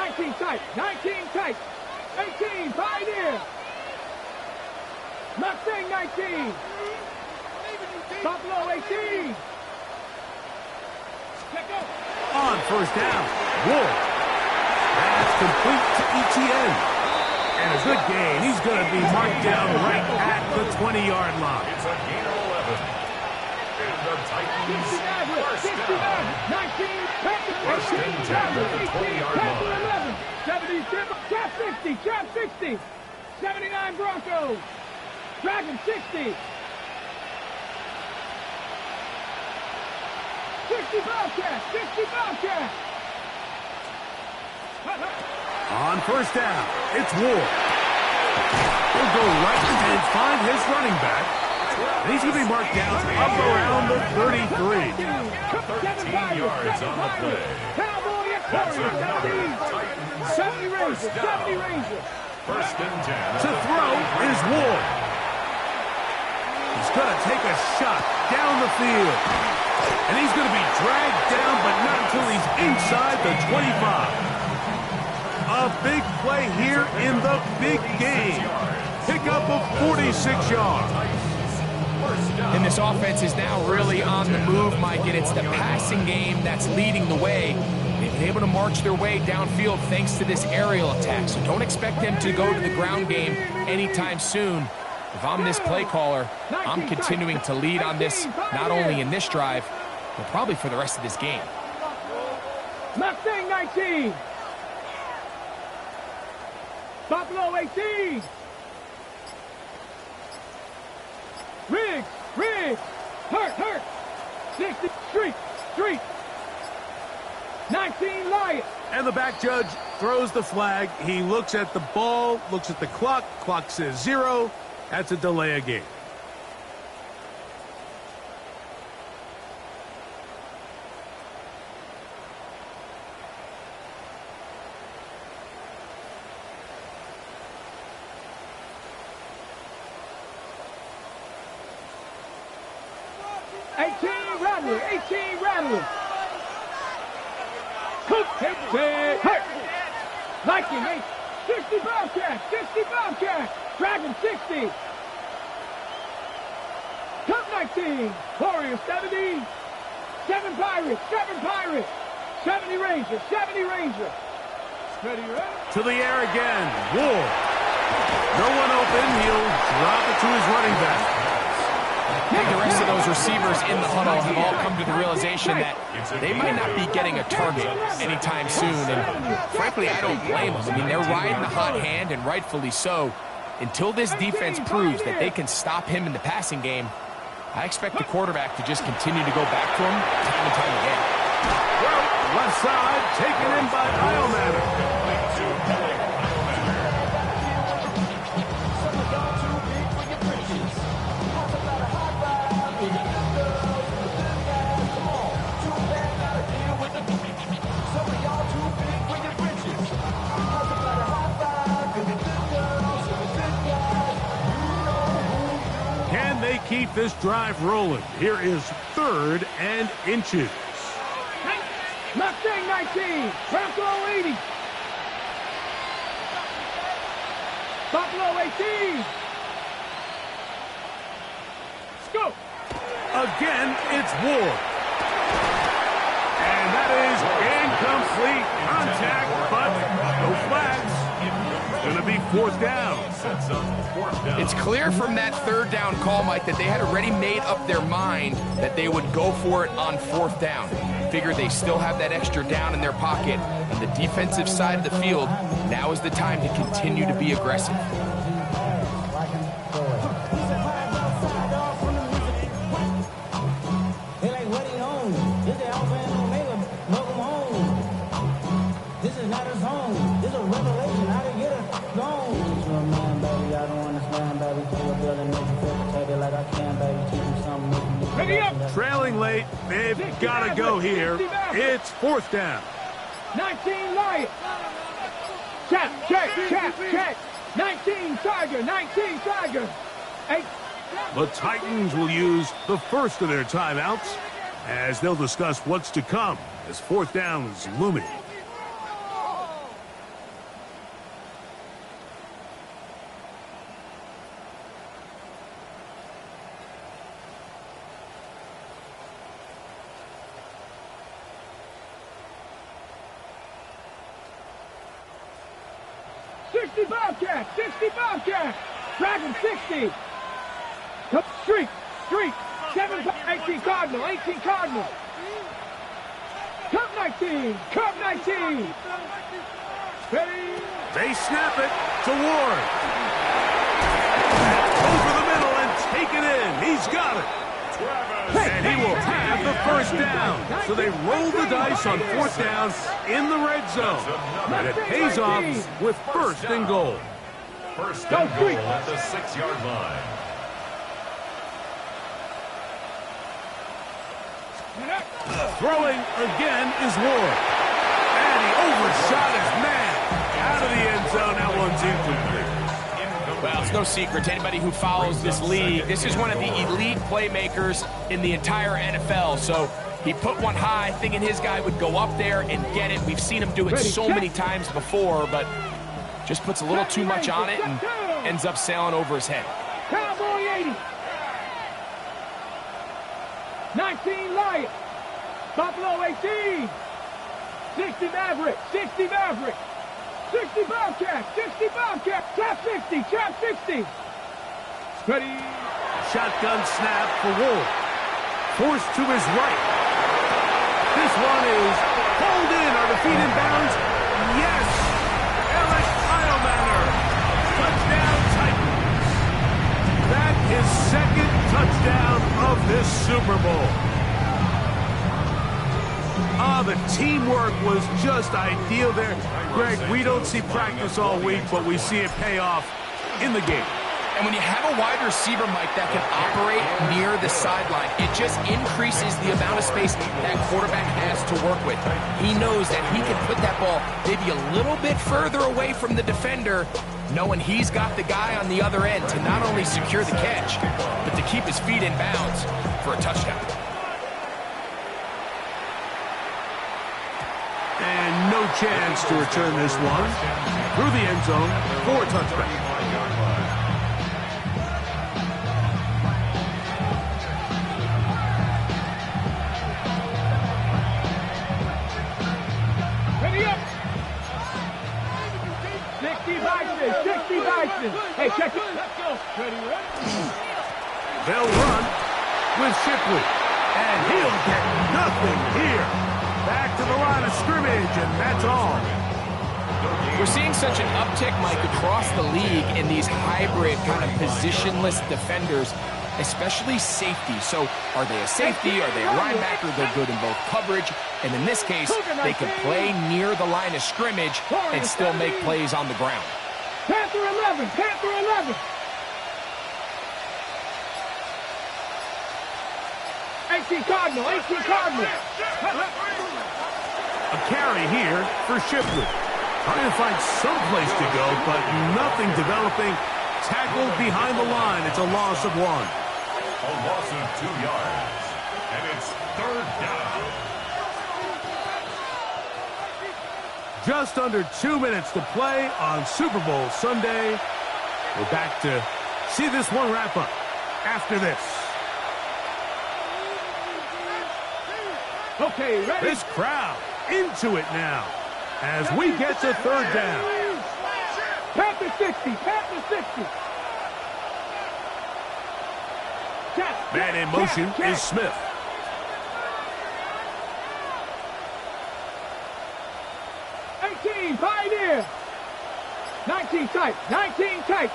19 tight, 18 Pioneer. Mustang 19. Buffalo 18. On 1st down, Wolf. That's complete to ETN. And a good gain. He's going to be marked down right at the 20-yard line. It's a gain of 11. And the Titans 69, 19, 10 at the 20-yard line. 70, trap 60, 79 Broncos. Dragon 60. 60 Bobcats. On 1st down, it's Ward. He'll go right and find his running back. And he's going to be marked down up around the 33. 13 yards on the play. That's enough. 70 Rangers. 1st and 10. To throw is Ward. He's going to take a shot down the field. And he's going to be dragged down, but not until he's inside the 25. A big play here in the big game. Pickup of 46 yards. And this offense is now really on the move, Mike, and it's the passing game that's leading the way. They've been able to march their way downfield thanks to this aerial attack, so don't expect them to go to the ground game anytime soon. If I'm this play caller, I'm continuing to lead on this, not only in this drive, but probably for the rest of this game. Mustang 19. Buffalo 18. Riggs. Hurt. 60, Street. 19, Lions. And the back judge throws the flag. He looks at the ball, looks at the clock. Clock says 0. That's a delay of game. Rattler. Cook, hurt. Liking 8. 60 Bobcat. Dragon 60. Cup 19. Warrior 70. 7 Pirates. 70 Ranger. Steady, right? To the air again. Ward. No one open. He'll drop it to his running back. I think the rest of those receivers in the huddle have all come to the realization that they might not be getting a target anytime soon. And frankly, I don't blame them. I mean, they're riding the hot hand, and rightfully so. Until this defense proves that they can stop him in the passing game, I expect the quarterback to just continue to go back to him time and time again. Left side, taken in by Iomatter. Can they keep this drive rolling? Here is 3rd and inches. Mustang 19, Bronco 80. Buffalo 18. Scoop. Again, it's Ward. And that is incomplete contact, but no flags. Going to be 4th down. It's clear from that 3rd down call, Mike, that they had already made up their mind that they would go for it on 4th down. Figured they still have that extra down in their pocket. On the defensive side of the field, now is the time to continue to be aggressive. Trailing late, they've got to go here. It's 4th down. 19 Lions. Check. 19 Tiger. 8. The Titans will use the first of their timeouts as they'll discuss what's to come as 4th down is looming. Bobcat. Dragon 60. Street. 7, 18 Cardinal. Cup 19. Ready. They snap it to Ward. Over the middle and take it in. He's got it. And he will have the 1st down. So they roll the dice on 4th down in the red zone. And it pays off with 1st and goal. 1st and goal at the 6-yard line. Throwing again is Ward. And he overshot his man. Out of the end zone. That one's incomplete. Well, it's no secret to anybody who follows this league. This is one of the elite playmakers in the entire NFL. So he put one high, thinking his guy would go up there and get it. We've seen him do it so many times before, but just puts a little too much on it and ends up sailing over his head. Cowboy 80. 19 Lions. Buffalo 18. 60 Maverick. 60 Bobcat. Trap 60. Ready. Shotgun snap for Wolf. Forced to his right. This one is pulled in. Are the feet in bounds? Yes. Eric Heilmanner. Touchdown Titans. That is second touchdown of this Super Bowl. The teamwork was just ideal there. Greg, we don't see practice all week, but we see it pay off in the game. And when you have a wide receiver, Mike, that can operate near the sideline, it just increases the amount of space that quarterback has to work with. He knows that he can put that ball maybe a little bit further away from the defender, knowing he's got the guy on the other end to not only secure the catch, but to keep his feet in bounds for a touchdown. And no chance to return this one through the end zone for a touchback. Ready up. 60 Bison. 60 Bison. Hey, check it. Let's go. Ready, ready. They'll run with Shipley. And he'll get nothing here. Back to the line of scrimmage, and that's all. We're seeing such an uptick, Mike, across the league in these hybrid kind of positionless defenders, especially safety. So are they a safety? Are they a linebacker? They're good in both coverage. And in this case, they can play near the line of scrimmage and still make plays on the ground. Panther 11. Panther 11. 18 Cardinal. 18 Cardinal. A carry here for Shipley. Trying to find some place to go, but nothing developing. Tackled behind the line. It's a loss of 1. A loss of 2 yards. And it's third down. Just under 2 minutes to play on Super Bowl Sunday. We're back to see this one wrap up after this. Okay, ready? This crowd into it now as we get to third down. Panther 60. Panther 60. Man in motion is Smith. Pioneer. 19 tight. 19 tight.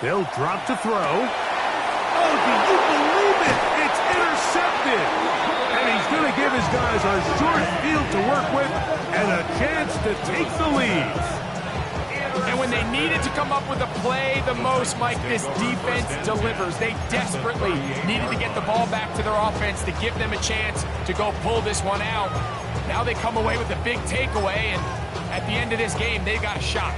They'll drop to throw. Oh, do you believe it? It's intercepted. And he's going to give his guys a short field to work with and a chance to take the lead. And when they needed to come up with a play the most, Mike, this defense delivers. They desperately needed to get the ball back to their offense to give them a chance to go pull this one out. Now they come away with a big takeaway, and at the end of this game, they've got a shot.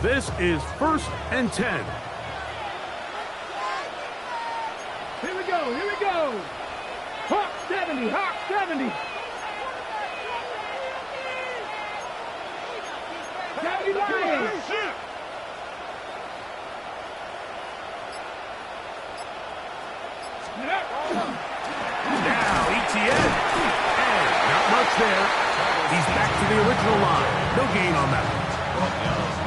This is 1st and 10. Here we go. Here we go. Hawk 70. Hawk 70. 70 Lions. Now ETN. And not much there. He's back to the original line. No gain on that.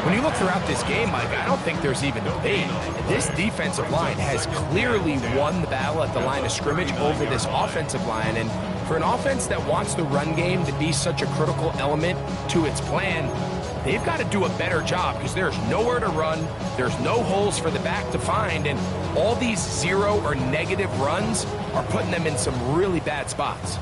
When you look throughout this game, Mike, I don't think there's even debate. This defensive line has clearly won the battle at the line of scrimmage over this offensive line. And for an offense that wants the run game to be such a critical element to its plan, they've got to do a better job because there's nowhere to run. There's no holes for the back to find. And all these 0 or negative runs are putting them in some really bad spots.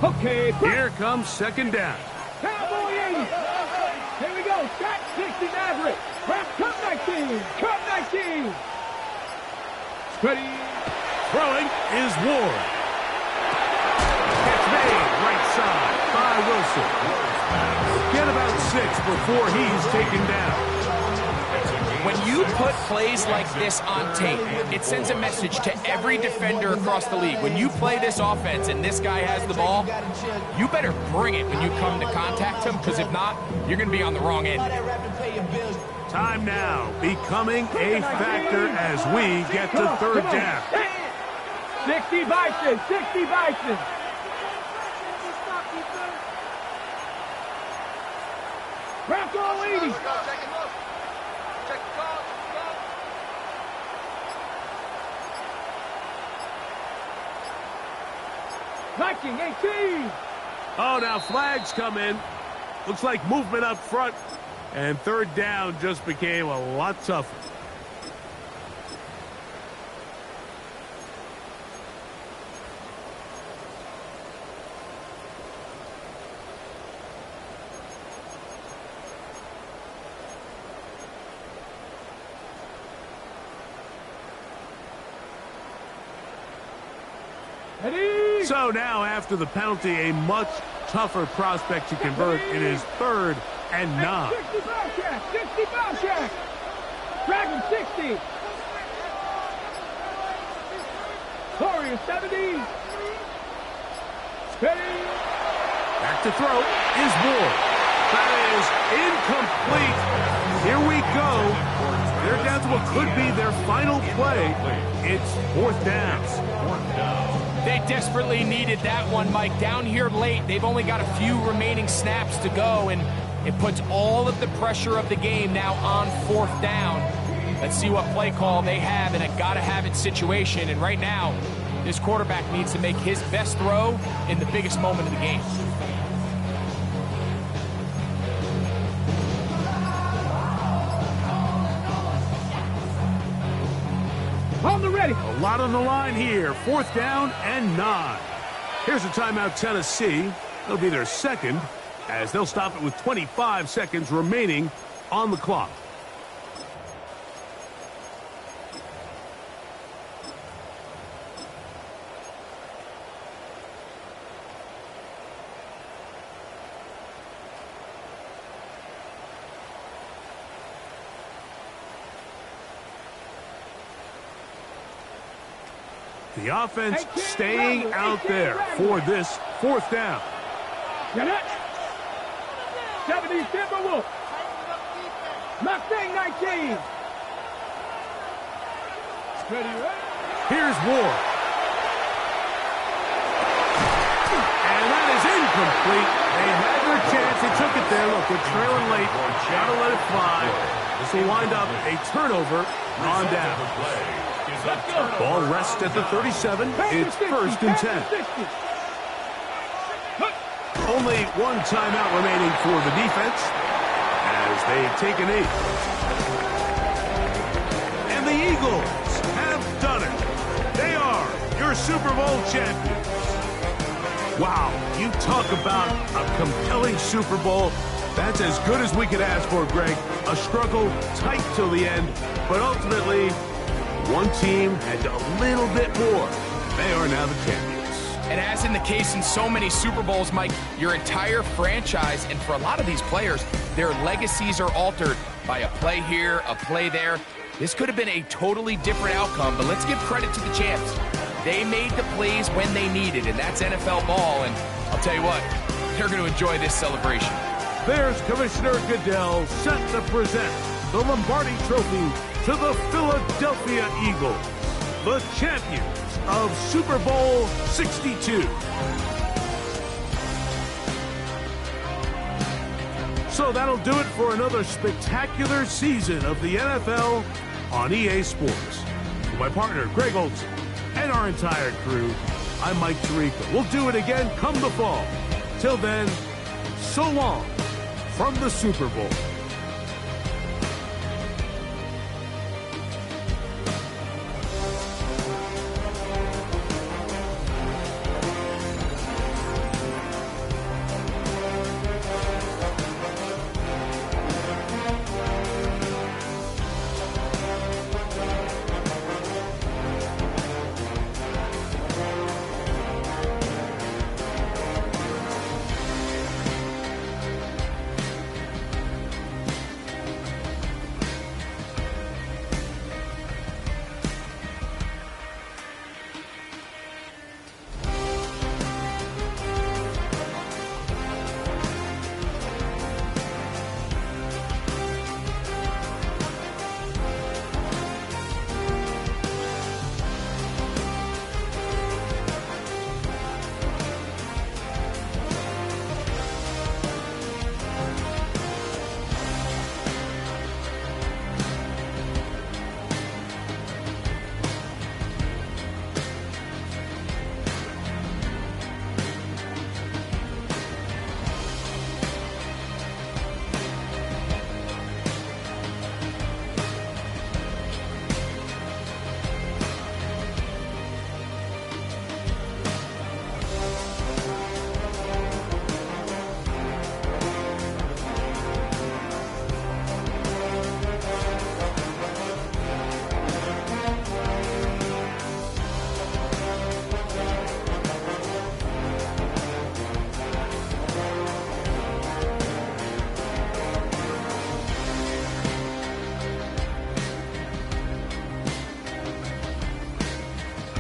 Okay, Here comes 2nd down. Cowboy 80. Here we go. Shot 60 Maverick. Cut 19. Cut 19. Ready. Throwing is Ward. Catch made right side by Wilson. Get about 6 before he's taken down. It's a When you put plays like this on tape, it sends a message to every defender across the league. When you play this offense and this guy has the ball, you better bring it when you come to contact him, because if not, you're going to be on the wrong end. Time now becoming a factor as we get to third down. 60 Bison, 60 Bison. Bronco 80. Viking 18. Oh, now flags come in. Looks like movement up front. And third down just became a lot tougher. So now, after the penalty, a much tougher prospect to convert. It is 3rd and 9. 60 ball check, 60 ball check. Dragon 60. Warrior 70. Steady. Back to throw is Ward. That is incomplete. Here we go. They're down to what could be their final play. It's 4th down. They desperately needed that one, Mike. Down here late, they've only got a few remaining snaps to go, and it puts all of the pressure of the game now on 4th down. Let's see what play call they have in a gotta-have-it situation. And right now, this quarterback needs to make his best throw in the biggest moment of the game. On the ready. A lot on the line here. 4th down and 9. Here's a timeout, Tennessee. It'll be their second, as they'll stop it with 25 seconds remaining on the clock. The offense staying out there for this 4th down. Get it. 70 Timberwolves. Mustang 19. Steady, right? Here's Ward. And that is incomplete. They had their chance. They took it there. Look, they're trailing late. Gotta let it fly. This will wind up a turnover on down. Ball rests at the 37. It's 1st and 10. Only one timeout remaining for the defense as they take a knee. And the Eagles have done it. They are your Super Bowl champions. Wow, you talk about a compelling Super Bowl. That's as good as we could ask for, Greg. A struggle tight till the end, but ultimately, one team had a little bit more. They are now the champions. And as in the case in so many Super Bowls, Mike, your entire franchise, and for a lot of these players, their legacies are altered by a play here, a play there. This could have been a totally different outcome, but let's give credit to the champs. They made the plays when they needed, and that's NFL ball. And I'll tell you what, they're going to enjoy this celebration. There's Commissioner Goodell set to present the Lombardi Trophy to the Philadelphia Eagles, the champions of Super Bowl 62. So that'll do it for another spectacular season of the NFL on EA Sports. For my partner, Greg Olson, and our entire crew, I'm Mike Tirico. We'll do it again come the fall. Till then, so long from the Super Bowl.